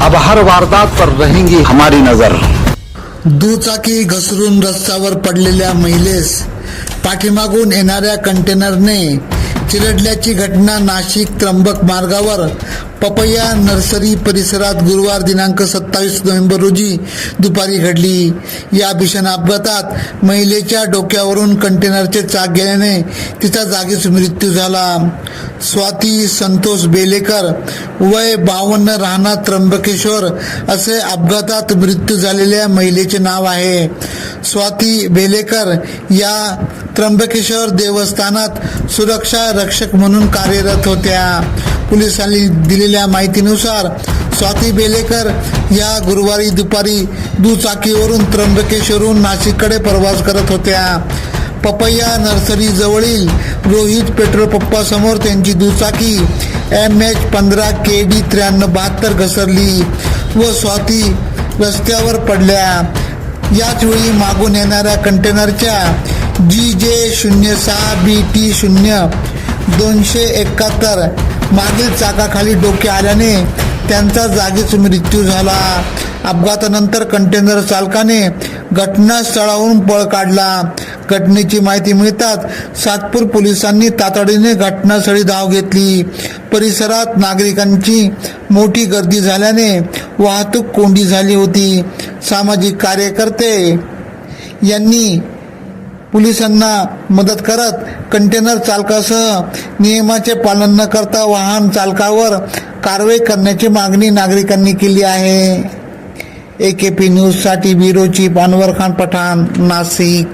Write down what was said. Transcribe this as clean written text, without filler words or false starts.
अब हर वारदात पर रहेंगी हमारी नजर। दुचाकी घसरून रस्त्यावर पडलेल्या महिलेस पाठीमागून येणाऱ्या कंटेनरने चिरडल्याची घटना नाशिक त्र्यंबक मार्गावर पपैया नर्सरी परिसरात गुरुवार दिनांक 27 नोव्हेंबर रोजी दुपारी घडली। या भीषण अपघातात महिलेच्या डोक्यावरून कंटेनरचे चाक गेल्याने तिचा जागीच मृत्यू झाला। स्वाती संतोष बेलेकर वय 52 राहणार त्र्यंबकेश्वर असे अपघातात मृत्यू झालेल्या महिलेचे नाव आहे। स्वाती बेलेकर या त्र्यंबकेश्वर देवस्थानात सुरक्षा रक्षक म्हणून कार्यरत होत्या। पोलिसांनी दिलेल्या माहितीनुसार स्वाती बेलेकर या गुरुवारी दुपारी दुचाकीवरून त्र्यंबकेश्वरहून नाशिककडे प्रवास करत होत्या। पपैया नर्सरी जवळील रोहित पेट्रोल पंपासमोर त्यांची दुचाकी MH15 KD 9372 घसरली व स्वाती रस्त्यावर पडल्या। याच वेळी मागून येणाऱ्या कंटेनरच्या GJ06BT0 271 मागील चाकाखाली डोके आल्याने त्यांचा जागीच मृत्यू झाला। अपघातानंतर कंटेनर चालकाने घटनास्थळावरून पळ काढला। घटनेची माहिती मिळताच सातपूर पोलिसांनी तातडीने घटनास्थळी धाव घेतली। परिसरात नागरिकांची मोठी गर्दी झाल्याने वाहतूक कोंडी झाली होती। सामाजिक कार्यकर्ते यांनी पोलिसांना मदत करत कंटेनर चालकासह नियमाचे पालन न करता वाहन चालकावर कारवाई करण्याची मागणी नागरिकांनी केली आहे। AKP न्यूज साठी ब्युरो चीफ अनवर खान पठाण, नाशिक।